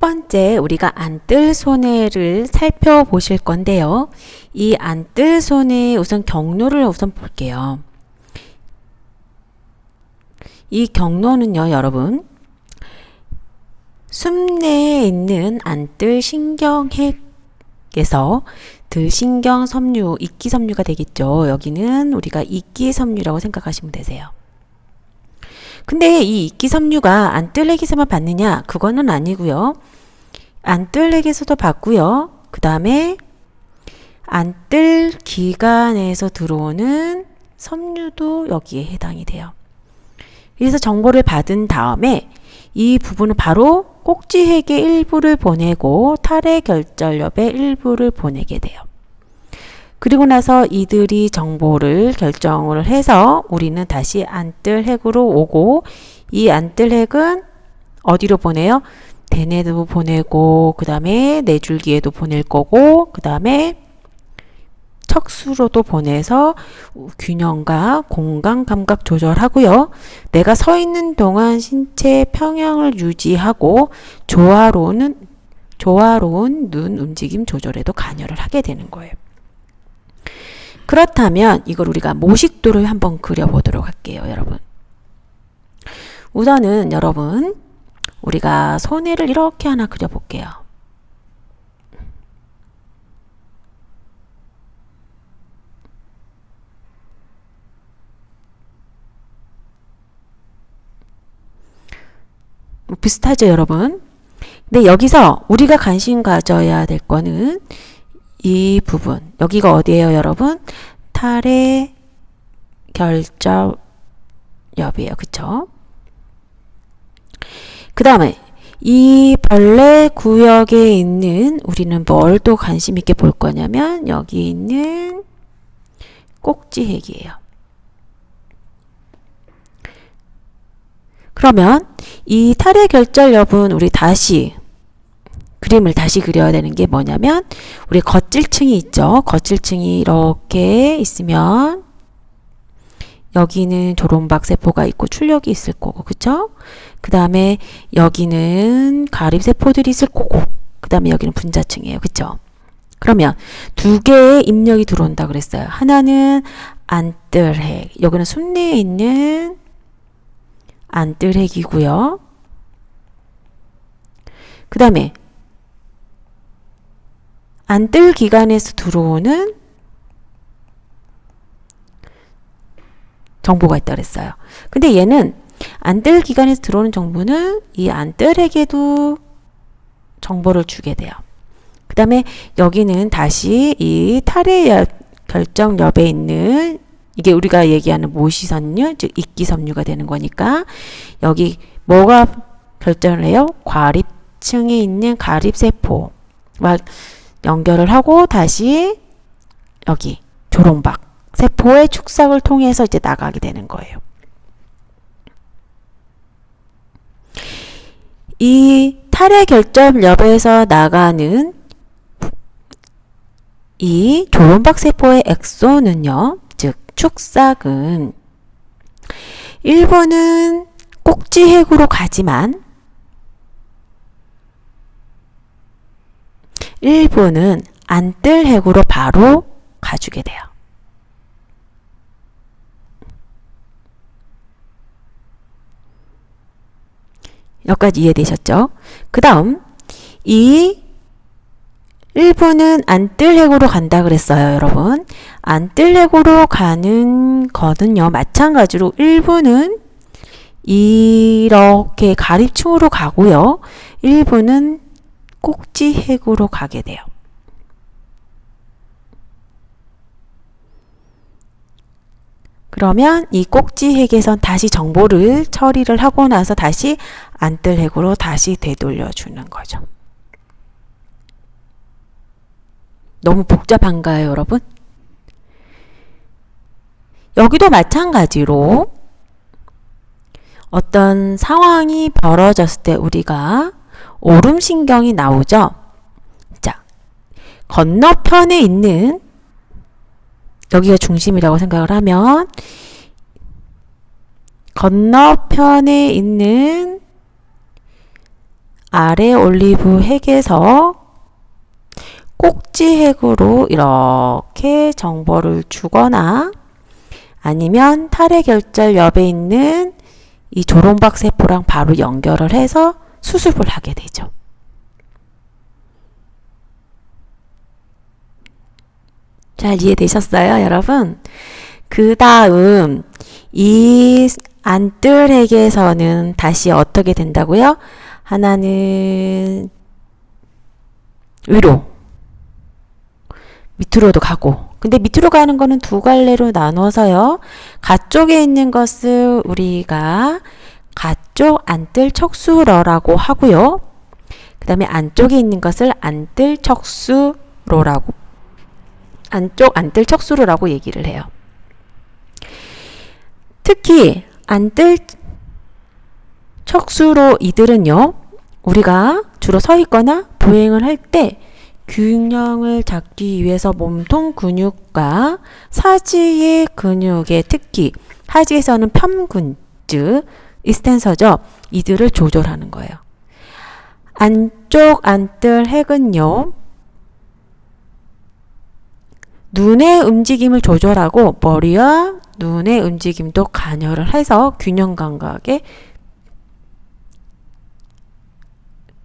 번째 우리가 안뜰 손해를 살펴보실 건데요. 이 안뜰 손해 우선 경로를 우선 볼게요. 이 경로는요, 여러분, 숨내에 있는 안뜰 신경핵에서 들신경 섬유, 이끼 섬유가 되겠죠. 여기는 우리가 이끼 섬유라고 생각하시면 되세요. 근데 이 이끼 섬유가 안뜰 핵에서만 받느냐? 그거는 아니고요. 안뜰 핵에서도 받고요. 그 다음에 안뜰 기관에서 들어오는 섬유도 여기에 해당이 돼요. 그래서 정보를 받은 다음에 이 부분은 바로 꼭지핵의 일부를 보내고 탈핵결절엽의 일부를 보내게 돼요. 그리고 나서 이들이 정보를 결정을 해서 우리는 다시 안뜰 핵으로 오고, 이 안뜰 핵은 어디로 보내요? 대뇌도 보내고, 그 다음에 뇌줄기에도 보낼 거고, 그 다음에 척수로도 보내서 균형과 공간 감각 조절하고요. 내가 서 있는 동안 신체 평형을 유지하고 조화로운 눈 움직임 조절에도 관여를 하게 되는 거예요. 그렇다면 이걸 우리가 모식도를 한번 그려보도록 할게요, 여러분. 우선은 여러분, 우리가 손해를 이렇게 하나 그려볼게요. 비슷하죠, 여러분? 근데 여기서 우리가 관심 가져야 될 거는 이 부분, 여기가 어디예요, 여러분? 탈핵결절엽이에요, 그쵸? 그 다음에 이 벌레 구역에 있는, 우리는 뭘 또 관심 있게 볼 거냐면 여기 있는 꼭지핵이에요. 그러면 이 탈핵결절엽은 우리 다시 그림을 다시 그려야 되는 게 뭐냐면, 우리 겉질층이 있죠. 겉질층이 이렇게 있으면 여기는 조롬박 세포가 있고 출력이 있을 거고, 그쵸? 그 다음에 여기는 가립세포들이 있을 거고, 그 다음에 여기는 분자층이에요, 그쵸? 그러면 두 개의 입력이 들어온다 그랬어요. 하나는 안뜰핵, 여기는 숨내에 있는 안뜰핵이고요. 그 다음에 안뜰 기관에서 들어오는 정보가 있다 그랬어요. 근데 얘는 안뜰 기관에서 들어오는 정보는 이 안뜰핵에도 정보를 주게 돼요. 그 다음에 여기는 다시 이 탈핵결절엽에 있는, 이게 우리가 얘기하는 모시섬유, 즉 이끼섬유가 되는 거니까, 여기 뭐가 결정을 해요? 과립층에 있는 가립세포와 연결을 하고 다시 여기 조롱박 세포의 축삭을 통해서 이제 나가게 되는 거예요. 이 탈핵결절엽에서 나가는 이 조롱박 세포의 엑소는요, 즉 축삭은 일부는 꼭지핵으로 가지만 일부는 안뜰핵으로 바로 가주게 돼요. 여기까지 이해되셨죠? 그 다음 이 일부는 안뜰핵으로 간다 그랬어요, 여러분. 안뜰핵으로 가는 거는요, 마찬가지로 일부는 이렇게 가립층으로 가고요, 일부는 꼭지핵으로 가게 돼요. 그러면 이 꼭지핵에선 다시 정보를 처리를 하고 나서 다시 안뜰핵으로 다시 되돌려 주는 거죠. 너무 복잡한가요, 여러분? 여기도 마찬가지로 어떤 상황이 벌어졌을 때 우리가 오름신경이 나오죠. 자, 건너편에 있는, 여기가 중심이라고 생각을 하면 건너편에 있는 아래 올리브 핵에서 꼭지 핵으로 이렇게 정보를 주거나 아니면 탈의 결절 옆에 있는 이 조롱박 세포랑 바로 연결을 해서 수습을 하게 되죠. 잘 이해되셨어요, 여러분? 그 다음 이 안뜰핵에서는 다시 어떻게 된다고요? 하나는 위로, 밑으로도 가고, 근데 밑으로 가는 거는 두 갈래로 나눠서요. 가쪽에 있는 것을 우리가 가쪽 안뜰 척수로라고 하고요. 그 다음에 안쪽에 있는 것을 안뜰 척수로라고, 안쪽 안뜰 척수로라고 얘기를 해요. 특히 안뜰 척수로 이들은요, 우리가 주로 서 있거나 보행을 할 때 균형을 잡기 위해서 몸통 근육과 사지의 근육에 특히 하지에서는 편근즉 이스텐서죠. 이들을 조절하는 거예요. 안쪽 안뜰 핵은요, 눈의 움직임을 조절하고 머리와 눈의 움직임도 관여를 해서 균형 감각에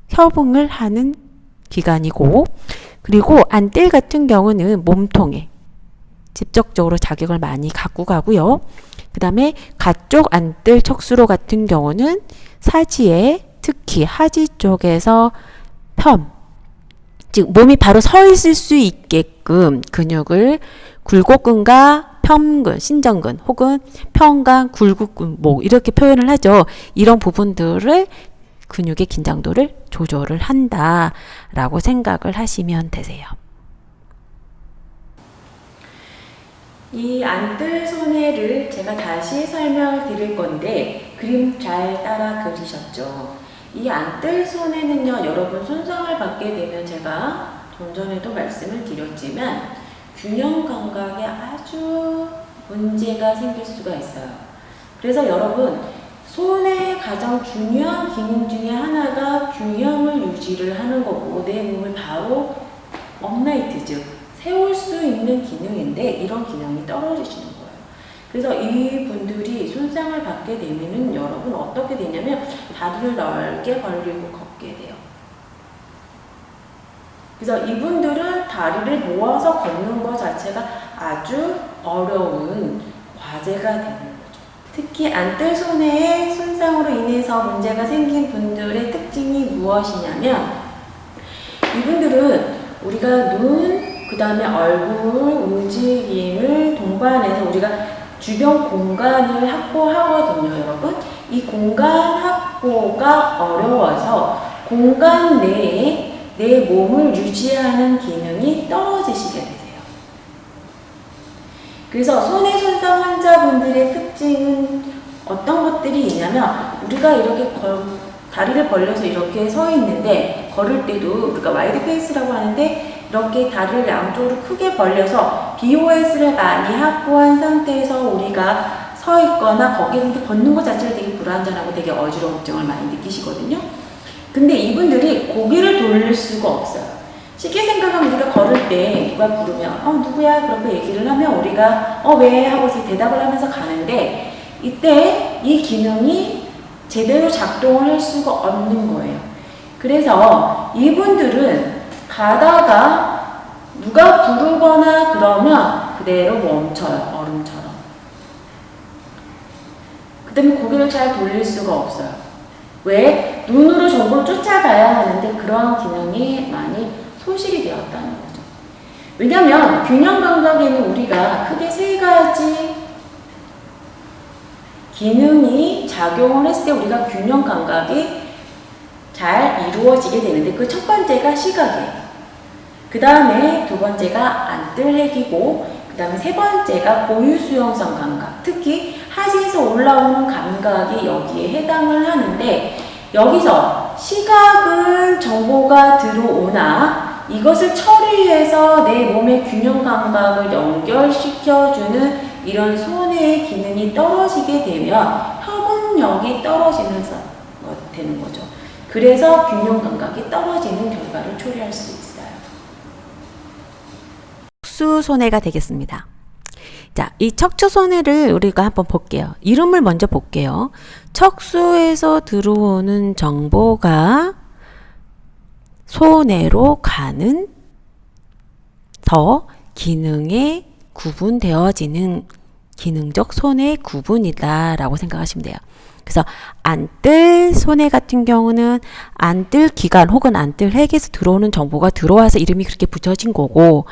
협응을 하는 기관이고, 그리고 안뜰 같은 경우는 몸통에 직접적으로 자극을 많이 갖고 가고요. 그 다음에 가쪽 안뜰 척수로 같은 경우는 사지에 특히 하지 쪽에서 즉 몸이 바로 서 있을 수 있게끔 근육을 굴곡근과 편근, 신전근 혹은 편간, 굴곡근 뭐 이렇게 표현을 하죠. 이런 부분들을 근육의 긴장도를 조절을 한다라고 생각을 하시면 되세요. 이 안뜰 손해를 제가 다시 설명드릴 건데 그림 잘 따라 그리셨죠? 이 안뜰 손해는요, 여러분 손상을 받게 되면 제가 좀 전에도 말씀을 드렸지만 균형 감각에 아주 문제가 생길 수가 있어요. 그래서 여러분 손의 가장 중요한 기능 중에 하나가 균형을 유지를 하는 거고 내 몸을 바로 업라이트 즉 세울 수 있는 기능인데 이런 기능이 떨어지시는 거예요. 그래서 이분들이 손상을 받게 되면은 여러분 어떻게 되냐면 다리를 넓게 벌리고 걷게 돼요. 그래서 이분들은 다리를 모아서 걷는 것 자체가 아주 어려운 과제가 되는 거예요. 특히 안뜰 손해의 손상으로 인해서 문제가 생긴 분들의 특징이 무엇이냐면 이분들은 우리가 눈, 그 다음에 얼굴 움직임을 동반해서 우리가 주변 공간을 확보하거든요, 여러분. 이 공간 확보가 어려워서 공간 내에 내 몸을 유지하는 기능이 떨어지시게 되세요. 그래서 손해 손상 환자분들의 특징은 어떤 것들이 있냐면 우리가 이렇게 다리를 벌려서 이렇게 서 있는데 걸을 때도 우리가 와이드 페이스라고 하는데 이렇게 다리를 양쪽으로 크게 벌려서 BOS를 많이 확보한 상태에서 우리가 서 있거나 거기에 걷는 것 자체가 되게 불안전하고 되게 어지러움증을 많이 느끼시거든요. 근데 이분들이 고개를 돌릴 수가 없어요. 쉽게 생각하면 우리가 걸을 때 누가 부르면 누구야? 그렇게 얘기를 하면 우리가 왜? 하고서 대답을 하면서 가는데 이때 이 기능이 제대로 작동을 할 수가 없는 거예요. 그래서 이분들은 가다가 누가 부르거나 그러면 그대로 멈춰요. 얼음처럼. 그 다음에 고개를 잘 돌릴 수가 없어요. 왜? 눈으로 정보를 쫓아가야 하는데 그러한 기능이 많이 소실이 되었다는 거죠. 왜냐하면 균형 감각에는 우리가 크게 세 가지 기능이 작용을 했을 때 우리가 균형 감각이 잘 이루어지게 되는데 그 첫 번째가 시각이에요. 그 다음에 두 번째가 안뜰핵이고 그 다음에 세 번째가 고유수용성 감각, 특히 하지에서 올라오는 감각이 여기에 해당을 하는데 여기서 시각은 정보가 들어오나 이것을 처리해서 내 몸의 균형 감각을 연결시켜주는 이런 손해의 기능이 떨어지게 되면 협응력이 떨어지면서 되는 거죠. 그래서 균형 감각이 떨어지는 결과를 초래할 수 있어요. 척수손해가 되겠습니다. 자, 이 척추손해를 우리가 한번 볼게요. 이름을 먼저 볼게요. 척수에서 들어오는 정보가 손해로 가는 더 기능에 구분되어지는 기능적 손해 구분이다 라고 생각하시면 돼요. 그래서 안뜰 손해 같은 경우는 안뜰 기관 혹은 안뜰 핵에서 들어오는 정보가 들어와서 이름이 그렇게 붙여진 거고,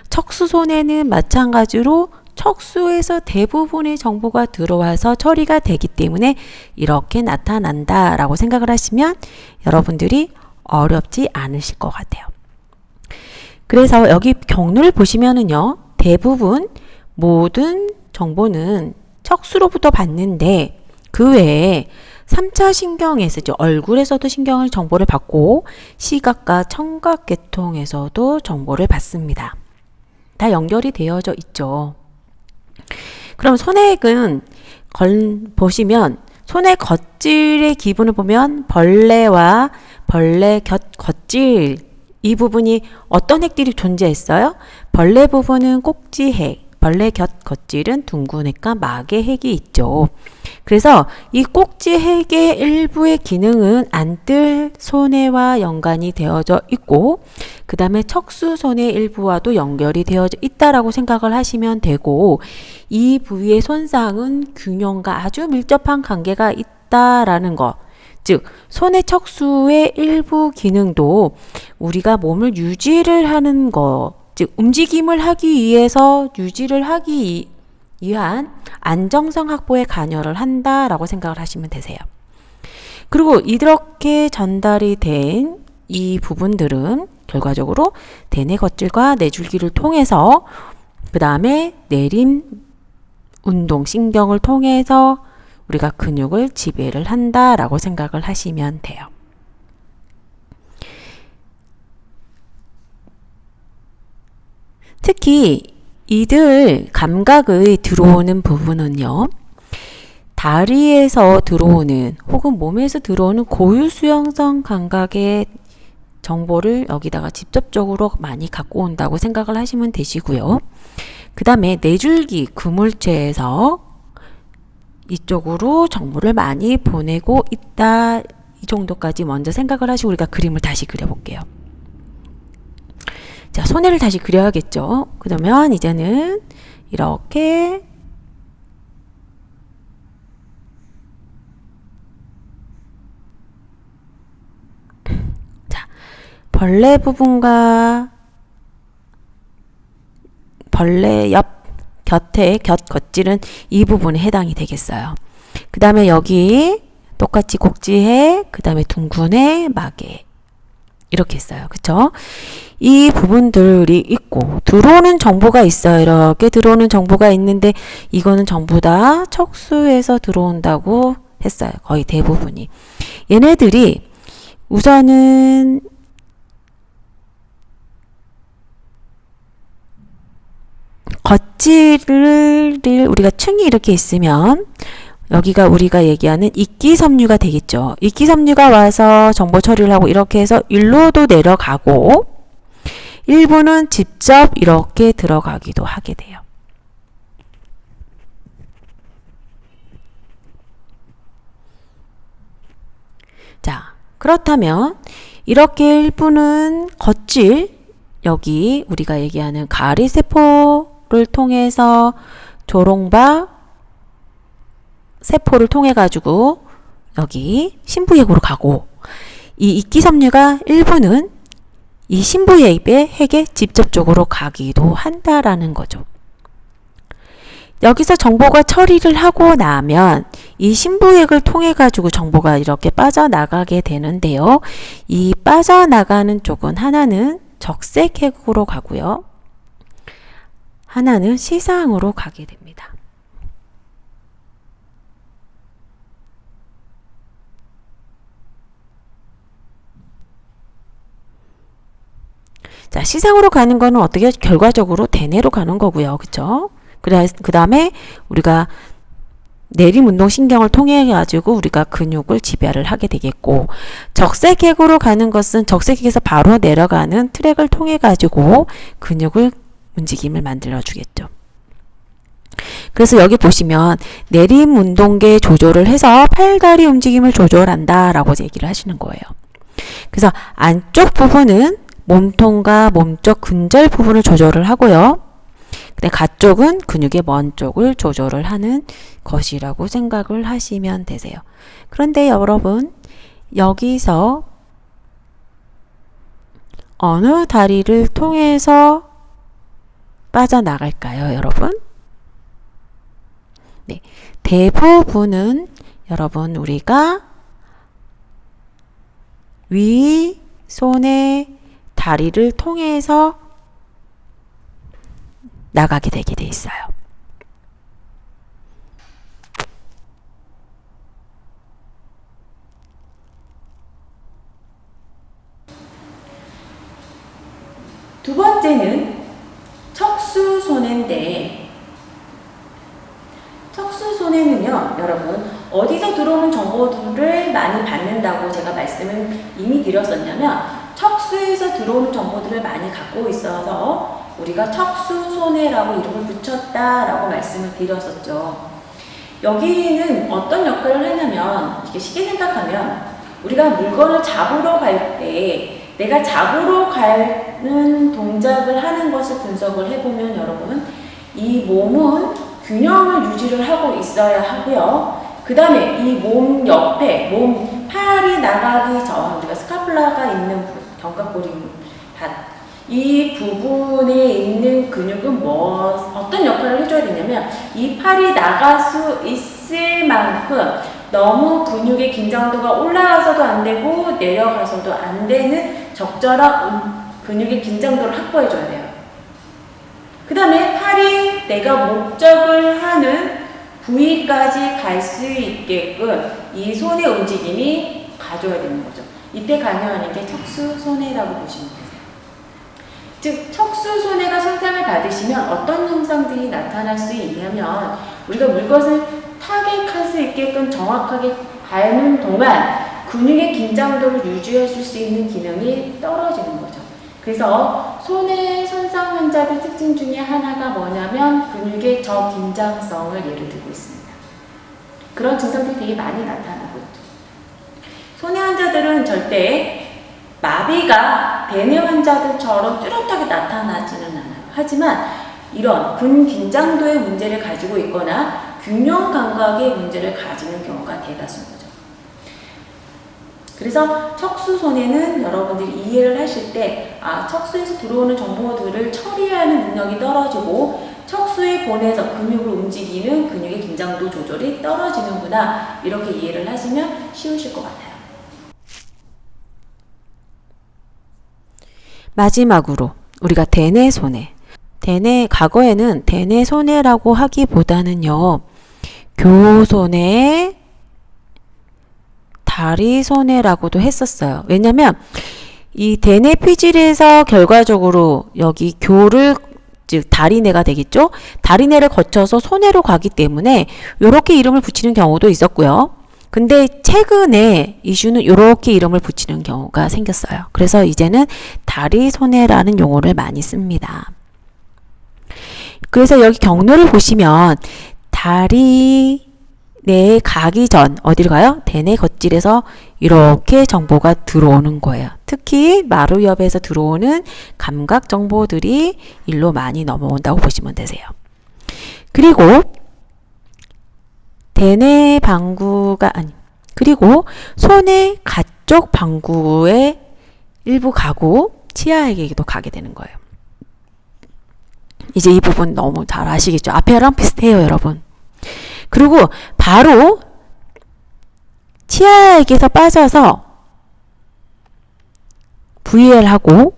척수 손해는 마찬가지로 척수에서 대부분의 정보가 들어와서 처리가 되기 때문에 이렇게 나타난다 라고 생각을 하시면 여러분들이 어렵지 않으실 것 같아요. 그래서 여기 경로를 보시면은요, 대부분 모든 정보는 척수로부터 받는데 그 외에 3차 신경에서 얼굴에서도 신경을 정보를 받고 시각과 청각계통에서도 정보를 받습니다. 다 연결이 되어져 있죠. 그럼 손해액은 보시면 손해 겉질의 기분을 보면 벌레와 벌레 겉질 이 부분이 어떤 핵들이 존재했어요? 벌레 부분은 꼭지핵, 벌레 겉질은 둥근핵과 막의 핵이 있죠. 그래서 이 꼭지핵의 일부의 기능은 안뜰 손해와 연관이 되어져 있고, 그 다음에 척수 손해 일부와도 연결이 되어져 있다라고 생각을 하시면 되고, 이 부위의 손상은 균형과 아주 밀접한 관계가 있다라는 것. 즉 손해 척수의 일부 기능도 우리가 몸을 유지를 하는 것, 즉 움직임을 하기 위해서 유지를 하기 위한 안정성 확보에 관여를 한다라고 생각을 하시면 되세요. 그리고 이렇게 전달이 된 이 부분들은 결과적으로 대뇌 겉질과 뇌줄기를 통해서 그 다음에 내림 운동 신경을 통해서 우리가 근육을 지배를 한다라고 생각을 하시면 돼요. 특히 이들 감각의 들어오는 부분은요, 다리에서 들어오는 혹은 몸에서 들어오는 고유수용성 감각의 정보를 여기다가 직접적으로 많이 갖고 온다고 생각을 하시면 되시고요. 그 다음에 뇌줄기 그물체에서 이쪽으로 정보를 많이 보내고 있다, 이 정도까지 먼저 생각을 하시고 우리가 그림을 다시 그려볼게요. 자, 손해를 다시 그려야겠죠. 그러면 이제는 이렇게 자, 벌레 부분과 벌레 옆 곁에 겉질은 이 부분에 해당이 되겠어요. 그 다음에 여기 똑같이 꼭지해, 그 다음에 둥근해, 막해 이렇게 했어요. 그쵸? 이 부분들이 있고 들어오는 정보가 있어요. 이렇게 들어오는 정보가 있는데 이거는 전부 다 척수에서 들어온다고 했어요. 거의 대부분이. 얘네들이 우선은 겉질을 우리가 층이 이렇게 있으면 여기가 우리가 얘기하는 이끼섬유가 되겠죠. 이끼섬유가 와서 정보 처리를 하고 이렇게 해서 일로도 내려가고 일부는 직접 이렇게 들어가기도 하게 돼요. 자, 그렇다면 이렇게 일부는 겉질, 여기 우리가 얘기하는 가리세포를 통해서 조롱박 세포를 통해 가지고 여기 신부액으로 가고, 이 이끼섬유가 일부는 이 신부액의 핵에 직접적으로 가기도 한다라는 거죠. 여기서 정보가 처리를 하고 나면 이 신부액을 통해 가지고 정보가 이렇게 빠져나가게 되는데요. 이 빠져나가는 쪽은 하나는 적색핵으로 가고요. 하나는 시상으로 가게 됩니다. 자, 시상으로 가는 거는 어떻게 결과적으로 대뇌로 가는 거고요. 그쵸? 그 다음에 우리가 내림운동신경을 통해 가지고 우리가 근육을 지배를 하게 되겠고, 적색핵으로 가는 것은 적색핵에서 바로 내려가는 트랙을 통해 가지고 근육을 움직임을 만들어 주겠죠. 그래서 여기 보시면 내림운동계 조절을 해서 팔다리 움직임을 조절한다 라고 얘기를 하시는 거예요. 그래서 안쪽 부분은 몸통과 몸쪽 근절 부분을 조절을 하고요. 근데 가쪽은 근육의 먼 쪽을 조절을 하는 것이라고 생각을 하시면 되세요. 그런데 여러분, 여기서 어느 다리를 통해서 빠져나갈까요, 여러분? 네, 대부분은 여러분 우리가 위 손의 다리를 통해서 나가게 되게 돼 있어요. 두 번째는 척수손해인데, 척수손해는요, 여러분 어디서 들어오는 정보들을 많이 받는다고 제가 말씀을 이미 드렸었냐면, 척수에서 들어오는 정보들을 많이 갖고 있어서 우리가 척수손해라고 이름을 붙였다라고 말씀을 드렸었죠. 여기는 어떤 역할을 하냐면, 이게 쉽게 생각하면 우리가 물건을 잡으러 갈 때 내가 잡으러 가는 동작을 하는 것을 분석을 해보면 여러분, 이 몸은 균형을 유지를 하고 있어야 하고요. 그 다음에 이 몸 옆에 몸 팔이 나가기 전 우리가 스카플라가 있는 견갑골이 이 부분에 있는 근육은 어떤 역할을 해줘야 되냐면, 이 팔이 나갈 수 있을 만큼 너무 근육의 긴장도가 올라가서도 안 되고 내려가서도 안 되는 적절한 근육의 긴장도를 확보해줘야 돼요. 그 다음에 팔이 내가 목적을 하는 부위까지 갈 수 있게끔 이 손의 움직임이 가져야 되는 거죠. 이때 관여하는 게 척수손해라고 보시면 되세요. 즉, 척수손해가 손상을 받으시면 어떤 현상들이 나타날 수 있냐면, 우리가 물것을 타겟할 수 있게끔 정확하게 밟는 동안 근육의 긴장도를 유지해 줄 수 있는 기능이 떨어지는 거죠. 그래서 손해 손상 환자들 특징 중에 하나가 뭐냐면 근육의 저긴장성을 예를 들고 있습니다. 그런 증상들이 되게 많이 나타나고 있죠. 손해 환자들은 절대 마비가 대뇌 환자들처럼 뚜렷하게 나타나지는 않아요. 하지만 이런 근긴장도의 문제를 가지고 있거나 균형 감각의 문제를 가지는 경우가 대다수인 거죠. 그래서 척수손해는 여러분들이 이해를 하실 때, 척수에서 들어오는 정보들을 처리하는 능력이 떨어지고 척수의 본에서 근육을 움직이는 근육의 긴장도 조절이 떨어지는구나, 이렇게 이해를 하시면 쉬우실 것 같아요. 마지막으로 우리가 대뇌손해. 과거에는 대뇌손해라고 하기보다는요, 교손해, 다리손해라고도 했었어요. 왜냐면 이 대뇌 피질에서 결과적으로 여기 교를, 즉 다리뇌가 되겠죠. 다리뇌를 거쳐서 손해로 가기 때문에 이렇게 이름을 붙이는 경우도 있었고요. 근데 최근에 이슈는 이렇게 이름을 붙이는 경우가 생겼어요. 그래서 이제는 다리손해라는 용어를 많이 씁니다. 그래서 여기 경로를 보시면 다리뇌에 가기 전 어디로 가요? 대뇌 겉질에서 이렇게 정보가 들어오는 거예요. 특히 마루엽에서 들어오는 감각 정보들이 일로 많이 넘어온다고 보시면 되세요. 그리고 대뇌 방구가 그리고 손의 가쪽 방구에 일부 가고 치아에게도 가게 되는 거예요. 이제 이 부분 너무 잘 아시겠죠? 앞에랑 비슷해요, 여러분. 그리고 바로 치아에게서 빠져서 VL하고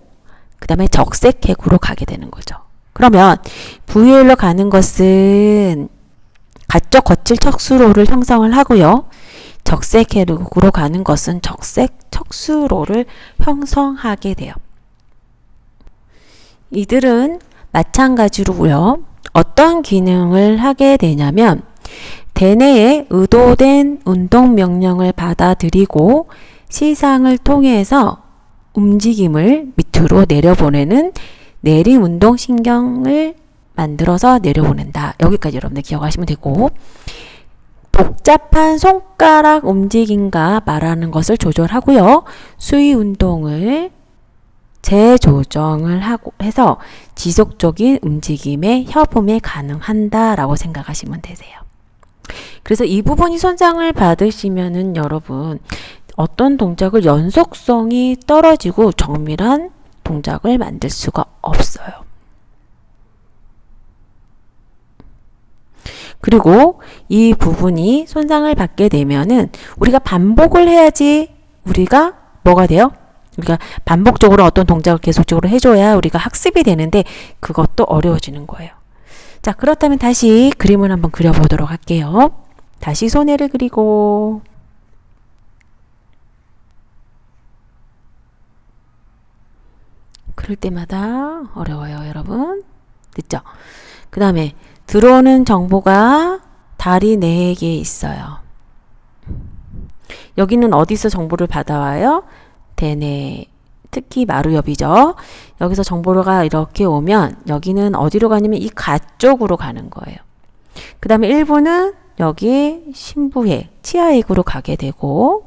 그 다음에 적색핵으로 가게 되는 거죠. 그러면 VL로 가는 것은 가쪽 거칠 척수로를 형성을 하고요. 적색핵으로 가는 것은 적색 척수로를 형성하게 돼요. 이들은 마찬가지로요. 어떤 기능을 하게 되냐면 대뇌의 의도된 운동 명령을 받아들이고 시상을 통해서 움직임을 밑으로 내려보내는 내림 운동 신경을 만들어서 내려보낸다. 여기까지 여러분들 기억하시면 되고, 복잡한 손가락 움직임과 말하는 것을 조절하고요. 수위 운동을 재조정을 하고 해서 지속적인 움직임의 협음이 가능한다라고 생각하시면 되세요. 그래서 이 부분이 손상을 받으시면은 여러분 어떤 동작을 연속성이 떨어지고 정밀한 동작을 만들 수가 없어요. 그리고 이 부분이 손상을 받게 되면은 우리가 반복을 해야지 우리가 뭐가 돼요? 우리가 반복적으로 어떤 동작을 계속적으로 해줘야 우리가 학습이 되는데 그것도 어려워지는 거예요. 자, 그렇다면 다시 그림을 한번 그려보도록 할게요. 다시 손해를 그리고 그럴 때마다 어려워요, 여러분. 됐죠? 그 다음에 들어오는 정보가 다리 4개 있어요. 여기는 어디서 정보를 받아와요? 대뇌, 특히 마루엽이죠. 여기서 정보가 이렇게 오면 여기는 어디로 가냐면 이 가 쪽으로 가는 거예요. 그 다음에 일부는 여기 신부핵, 치아핵으로 가게 되고,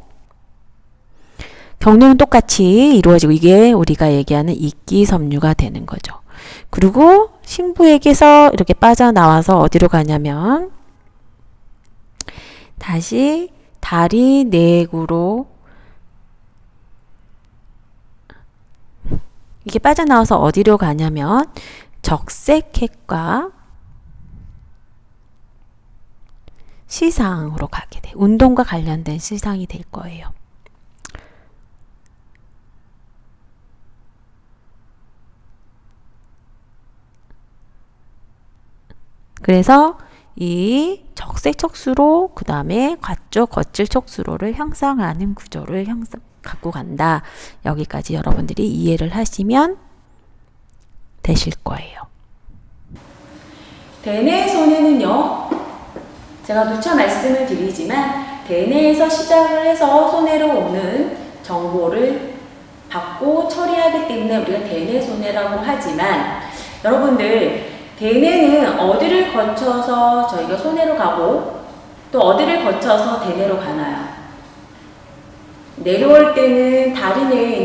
경로는 똑같이 이루어지고 이게 우리가 얘기하는 이끼섬유가 되는 거죠. 그리고 신부핵에서 이렇게 빠져나와서 어디로 가냐면 다시 다리 내구로 이게 빠져나와서 어디로 가냐면 적색핵과 시상으로 가게 돼. 운동과 관련된 시상이 될 거예요. 그래서 이 적색 척수로 그 다음에 과쪽 거칠 척수로를 형성하는 구조를 갖고 간다. 여기까지 여러분들이 이해를 하시면 되실 거예요. 대뇌 손해는요, 제가 누차 말씀을 드리지만 대뇌에서 시작을 해서 손해로 오는 정보를 받고 처리하기 때문에 우리가 대뇌 손해라고 하지만 여러분들 대뇌는 어디를 거쳐서 저희가 손해로 가고 또 어디를 거쳐서 대뇌로 가나요? 내려올 때는 다리 내에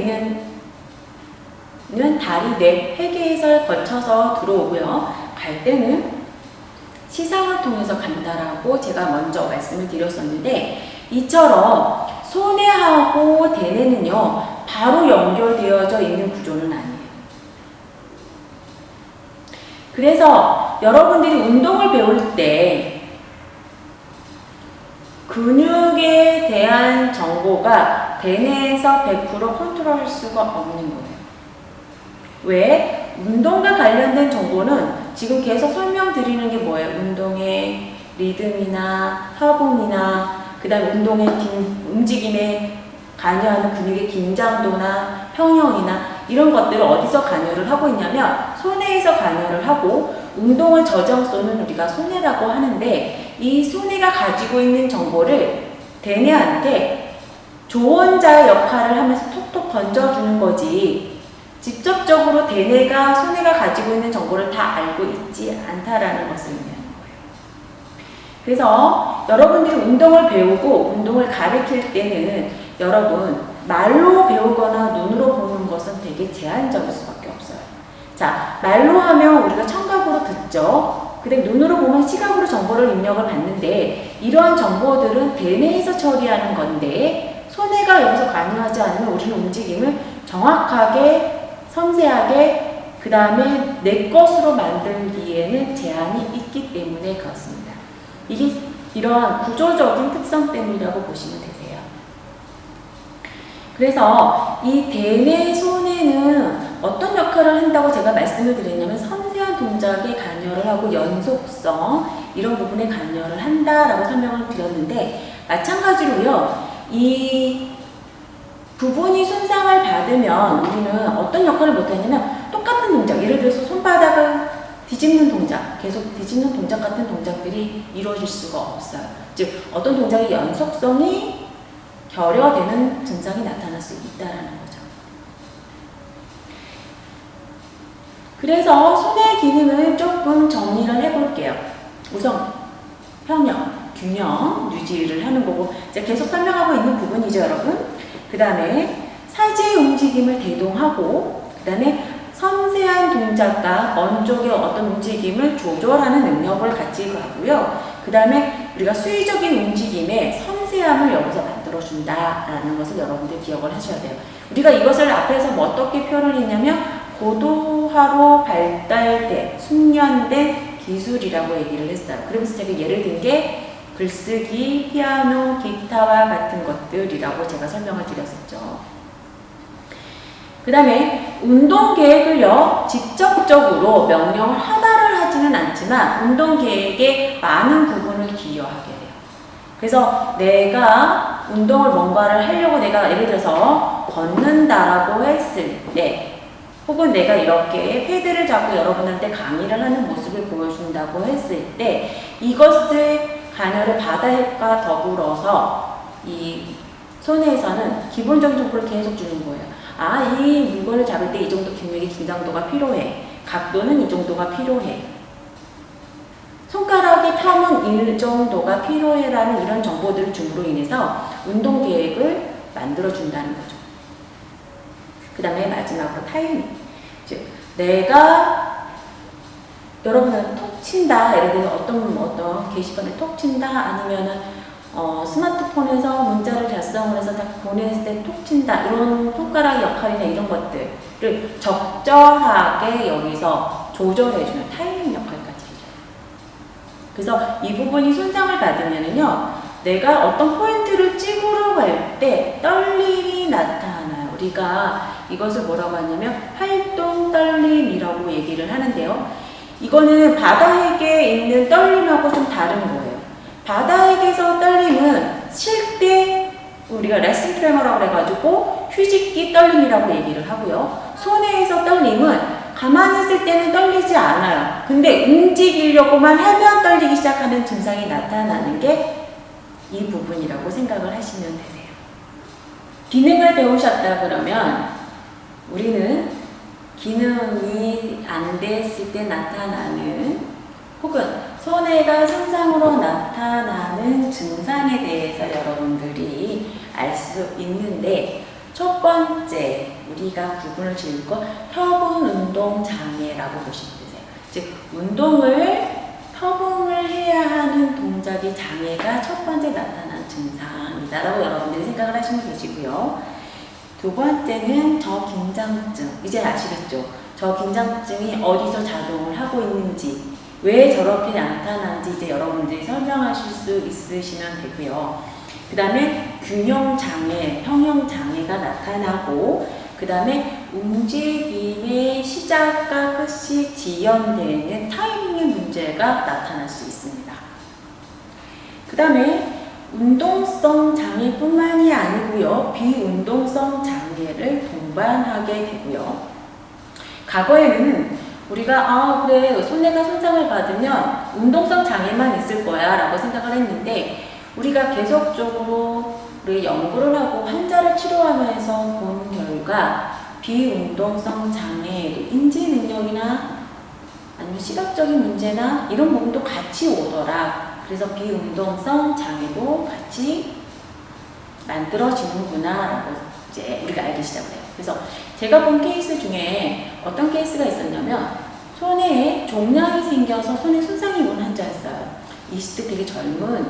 있는 다리 내 회계에서 거쳐서 들어오고요. 갈 때는 시상을 통해서 간다라고 제가 먼저 말씀을 드렸었는데 이처럼 손해하고 대뇌는요 바로 연결되어져 있는 구조는 아니에요. 그래서 여러분들이 운동을 배울 때 근육에 대한 정보가 대뇌에서 100% 컨트롤할 수가 없는 거예요. 왜? 운동과 관련된 정보는 지금 계속 설명드리는 게 뭐예요? 운동의 리듬이나 협음이나 그 다음에 운동의 움직임에 관여하는 근육의 긴장도나 평형이나 이런 것들을 어디서 관여를 하고 있냐면 손해에서 관여를 하고 운동을 저정소는 우리가 손해라고 하는데 이 손해가 가지고 있는 정보를 대뇌한테 조언자의 역할을 하면서 톡톡 던져주는 거지 직접적으로 대뇌가 손해가 가지고 있는 정보를 다 알고 있지 않다라는 것을 의미하는 거예요. 그래서 여러분들이 운동을 배우고 운동을 가르칠 때는 여러분 말로 배우거나 눈으로 보는 것은 되게 제한적일 수밖에 없어요. 자, 말로 하면 우리가 청각으로 듣죠. 근데 눈으로 보면 시각으로 정보를 입력을 받는데 이러한 정보들은 대뇌에서 처리하는 건데 손해가 여기서 관여하지 않으면 우리는 움직임을 정확하게 섬세하게 그 다음에 내 것으로 만들기에는 제한이 있기 때문에 그렇습니다. 이게 이러한 구조적인 특성 때문이라고 보시면 되세요. 그래서 이 대뇌 손해는 어떤 역할을 한다고 제가 말씀을 드렸냐면 섬세한 동작에 관여를 하고 연속성 이런 부분에 관여를 한다라고 설명을 드렸는데 마찬가지로요. 이 부분이 손상을 받으면 우리는 어떤 역할을 못하냐면 똑같은 동작 예를 들어서 손바닥을 뒤집는 동작, 계속 뒤집는 동작 같은 동작들이 이루어질 수가 없어요. 즉 어떤 동작의 연속성이 결여되는 증상이 나타날 수 있다는 거죠. 그래서 손의 기능을 조금 정리를 해볼게요. 우선 평형, 균형, 유지를 하는 거고 이제 계속 설명하고 있는 부분이죠, 여러분. 그 다음에 사지의 움직임을 대동하고 그 다음에 섬세한 동작과 먼 쪽의 어떤 움직임을 조절하는 능력을 가지고 하고요. 그 다음에 우리가 수의적인 움직임의 섬세함을 여기서 만들어준다라는 것을 여러분들 기억을 하셔야 돼요. 우리가 이것을 앞에서 뭐 어떻게 표현을 했냐면 고도화로 발달된, 숙련된 기술이라고 얘기를 했어요. 그러면서 제가 예를 든 게 글쓰기, 피아노, 기타와 같은 것들이라고 제가 설명을 드렸었죠. 그 다음에 운동 계획을요, 직접적으로 명령을 하나를 하지는 않지만 운동 계획에 많은 부분을 기여하게 돼요. 그래서 내가 운동을 뭔가를 하려고 내가 예를 들어서 걷는다라고 했을 때 혹은 내가 이렇게 패드를 잡고 여러분한테 강의를 하는 모습을 보여준다고 했을 때 이것을 관여를 바다핵과 더불어서 이 손해에서는 기본적인 정보를 계속 주는 거예요. 아, 이 물건을 잡을 때 이 정도 기능의 긴장도가 필요해. 각도는 이 정도가 필요해. 손가락의 펴면 이 정도가 필요해 라는 이런 정보들을 줌으로 인해서 운동 계획을 만들어준다는 거죠. 그 다음에 마지막으로 타이밍. 즉, 내가 여러분은 톡 친다. 예를 들어 어떤 게시판에 톡 친다. 아니면은 스마트폰에서 문자를 작성을 해서 딱 보냈을 때 톡 친다. 이런 손가락 역할이나 이런 것들을 적절하게 여기서 조절해주는 타이밍 역할까지 해줘요. 그래서 이 부분이 손상을 받으면은요, 내가 어떤 포인트를 찍으러 갈 때 떨림이 나타나요. 우리가 이것을 뭐라고 하냐면 활동 떨림이라고 얘기를 하는데요. 이거는 바다핵에 있는 떨림하고 좀 다른 거예요. 바다핵에서 떨림은 쉴 때 우리가 레슨 트레머라고 해가지고 휴식기 떨림이라고 얘기를 하고요. 손해에서 떨림은 가만히 있을 때는 떨리지 않아요. 근데 움직이려고만 하면 떨리기 시작하는 증상이 나타나는 게 이 부분이라고 생각을 하시면 되세요. 기능을 배우셨다 그러면 우리는 기능이 안 됐을 때 나타나는 혹은 손해가 손상으로 나타나는 증상에 대해서 여러분들이 알 수 있는데 첫 번째 우리가 구분을 지을 거 협응 운동 장애라고 보시면 되세요. 즉 운동을 협응을 해야 하는 동작의 장애가 첫 번째 나타난 증상이다라고 여러분들이 생각을 하시면 되시고요. 두 번째는 저긴장증. 이제 아시겠죠? 저긴장증이 어디서 작용을 하고 있는지, 왜 저렇게 나타나는지 이제 여러분들이 설명하실 수 있으시면 되고요. 그 다음에 균형장애, 평형장애가 나타나고, 그 다음에 움직임의 시작과 끝이 지연되는 타이밍의 문제가 나타날 수 있습니다. 그 다음에 운동성 장애뿐만이 아니고요. 비운동성 장애를 동반하게 되고요. 과거에는 우리가 그래 손해가 손상을 받으면 운동성 장애만 있을 거야 라고 생각을 했는데 우리가 계속적으로 우리 연구를 하고 환자를 치료하면서 본 결과 비운동성 장애, 인지 능력이나 아니면 시각적인 문제나 이런 부분도 같이 오더라. 그래서 비운동성 장애도 같이 만들어지는구나 라고 이제 우리가 알기 시작해요. 그래서 제가 본 케이스 중에 어떤 케이스가 있었냐면 손에 종양이 생겨서 손에 손상이 온 환자였어요. 20대 되게 젊은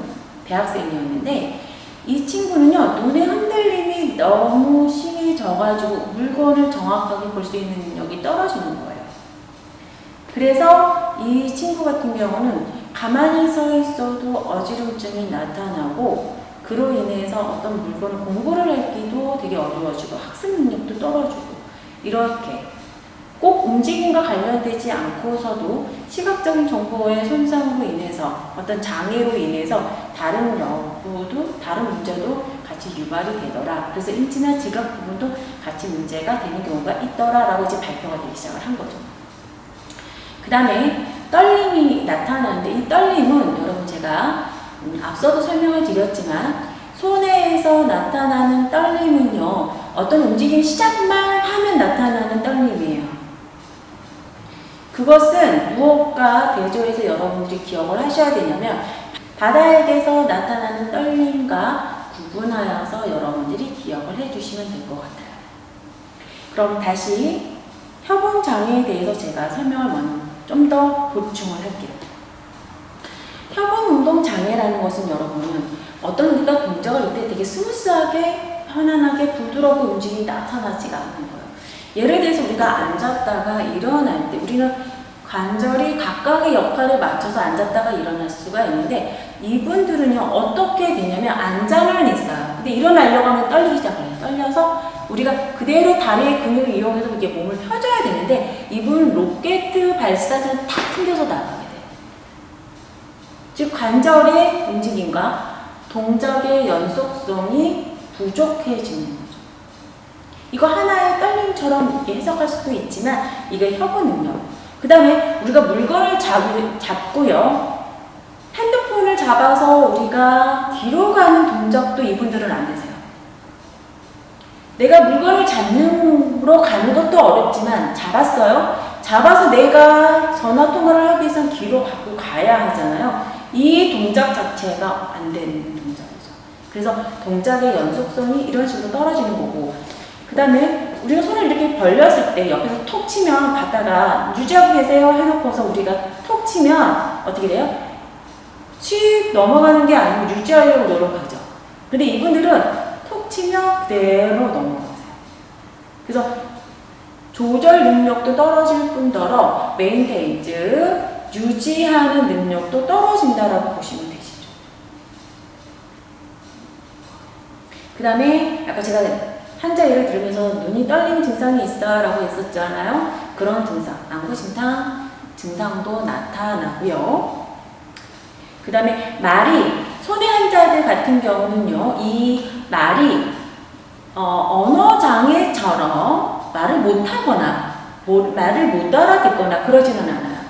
대학생이었는데 이 친구는요 눈의 흔들림이 너무 심해져가지고 물건을 정확하게 볼 수 있는 능력이 떨어지는 거예요. 그래서 이 친구 같은 경우는 가만히 서 있어도 어지럼증이 나타나고 그로 인해서 어떤 물건을 공부를 하기도 되게 어려워지고 학습 능력도 떨어지고 이렇게 꼭 움직임과 관련되지 않고서도 시각적인 정보의 손상으로 인해서 어떤 장애로 인해서 다른 여부도 다른 문제도 같이 유발이 되더라. 그래서 인지나 지각 부분도 같이 문제가 되는 경우가 있더라 라고 이제 발표가 되기 시작을 한 거죠. 그 다음에 떨림이 나타나는데 이 떨림은 여러분 제가 앞서도 설명을 드렸지만 손해에서 나타나는 떨림은요, 어떤 움직임 시작만 하면 나타나는 떨림이에요. 그것은 무엇과 대조해서 여러분들이 기억을 하셔야 되냐면 바다에게서 나타나는 떨림과 구분하여서 여러분들이 기억을 해주시면 될 것 같아요. 그럼 다시 협응장애에 대해서 제가 설명을 좀 더 보충을 할게요. 협응운동장애라는 것은 여러분, 어떤 우리가 동작을 이때 되게 스무스하게, 편안하게, 부드럽게 움직임이 나타나지가 않는 거예요. 예를 들어서 우리가 앉았다가 일어날 때 우리는 관절이 각각의 역할을 맞춰서 앉았다가 일어날 수가 있는데 이분들은요 어떻게 되냐면 앉아는 있어요. 근데 일어나려고 하면 떨리기 시작해요. 떨려서 우리가 그대로 다리의 근육을 이용해서 이렇게 몸을 펴줘야 되는데 이분은 로켓 발사처럼 탁 튕겨서 나가게 돼요. 즉 관절의 움직임과 동작의 연속성이 부족해지는 거죠. 이거 하나의 떨림처럼 이렇게 해석할 수도 있지만 이게 협응 능력. 그 다음에 우리가 물건을 잡고요. 핸드폰을 잡아서 우리가 뒤로 가는 동작도 이분들은 안 되세요. 내가 물건을 잡으러 가는 것도 어렵지만 잡았어요. 잡아서 내가 전화 통화를 하기 위해서는 뒤로 갖고 가야 하잖아요. 이 동작 자체가 안 되는 동작이죠. 그래서 동작의 연속성이 이런 식으로 떨어지는 거고, 그 다음에 우리가 손을 이렇게 벌렸을 때 옆에서 톡 치면 갔다가 유지하고 계세요 해놓고서 우리가 톡 치면 어떻게 돼요? 씩 넘어가는 게 아니고 유지하려고 노력하죠. 근데 이분들은 톡 치면 그대로 넘어가세요. 그래서 조절 능력도 떨어질 뿐더러 메인테인즈 유지하는 능력도 떨어진다라고 보시면 되시죠. 그 다음에 아까 제가 환자 예를 들면서 눈이 떨리는 증상이 있어라고 했었잖아요. 그런 증상, 안구심탕 증상도 나타나고요. 그 다음에 말이, 손해 환자들 같은 경우는요, 이 말이 언어장애처럼 말을 못하거나 말을 못 알아듣거나 그러지는 않아요.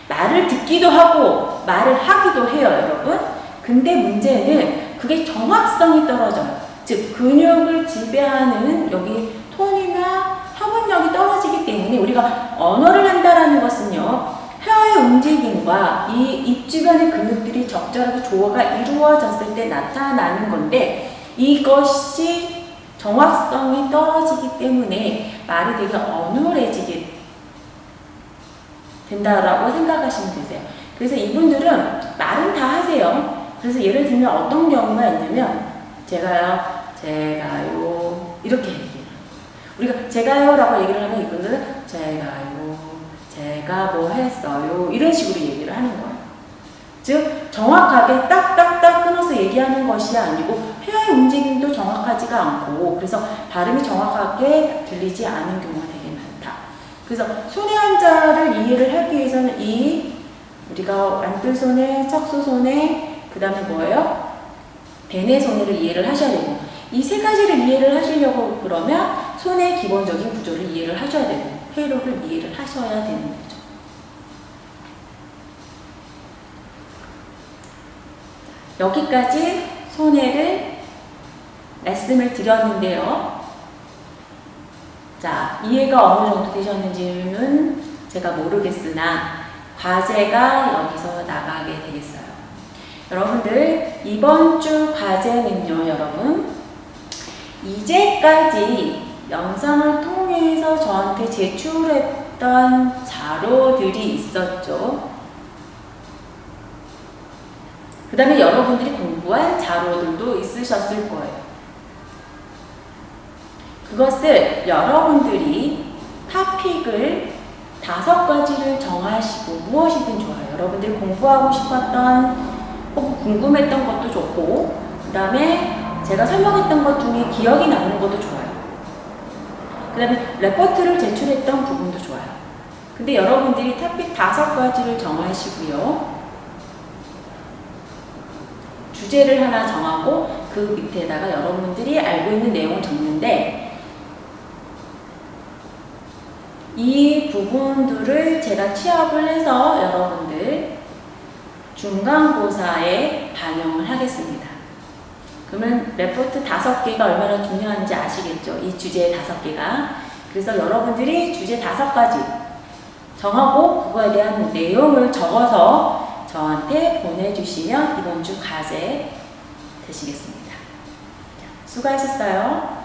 말을 듣기도 하고 말을 하기도 해요, 여러분. 근데 문제는 그게 정확성이 떨어져요. 즉 근육을 지배하는 여기 톤이나 협응력이 떨어지기 때문에 우리가 언어를 한다라는 것은요, 혀의 움직임과 이 입 주변의 근육들이 적절하게 조화가 이루어졌을 때 나타나는 건데 이것이 정확성이 떨어지기 때문에 말이 되게 어눌해지게 된다라고 생각하시면 되세요. 그래서 이분들은 말은 다 하세요. 그래서 예를 들면 어떤 경우가 있냐면 제가요 이렇게 얘기해요. 우리가 제가요라고 얘기를 하면 이분들은 제가 뭐 했어요 이런 식으로 얘기를 하는 거예요. 즉 정확하게 딱딱딱 끊어서 얘기하는 것이 아니고 혀의 움직임도 정확하지가 않고 그래서 발음이 정확하게 들리지 않은 경우가 되게 많다. 그래서 손해 환자를 이해를 하기 위해서는 이 우리가 안뜰손해, 척수손해, 그 다음에 뭐예요? 배내 손해를 이해를 하셔야 되고 이 세 가지를 이해를 하시려고 그러면 손의 기본적인 구조를 이해를 하셔야 되고 회로를 이해를 하셔야 되는 거죠. 여기까지 손해를 말씀을 드렸는데요. 자, 이해가 어느 정도 되셨는지는 제가 모르겠으나 과제가 여기서 나가게 되겠어요. 여러분들 이번 주 과제는요, 여러분 이제까지 영상을 통해서 저한테 제출했던 자료들이 있었죠. 그 다음에 여러분들이 공부한 자료들도 있으셨을 거예요. 그것을 여러분들이 토픽을 5가지를 정하시고 무엇이든 좋아요. 여러분들이 공부하고 싶었던 혹은 궁금했던 것도 좋고 그 다음에 제가 설명했던 것 중에 기억이 남는 것도 좋아요. 그 다음에 레포트를 제출했던 부분도 좋아요. 근데 여러분들이 토픽 5가지를 정하시고요. 주제를 하나 정하고 그 밑에다가 여러분들이 알고 있는 내용을 적는데 이 부분들을 제가 취합을 해서 여러분들 중간고사에 반영을 하겠습니다. 그러면 레포트 5개가 얼마나 중요한지 아시겠죠? 이 주제 5개가. 그래서 여러분들이 주제 5가지 정하고 그거에 대한 내용을 적어서 저한테 보내주시면 이번 주 과제 되시겠습니다. 수고하셨어요.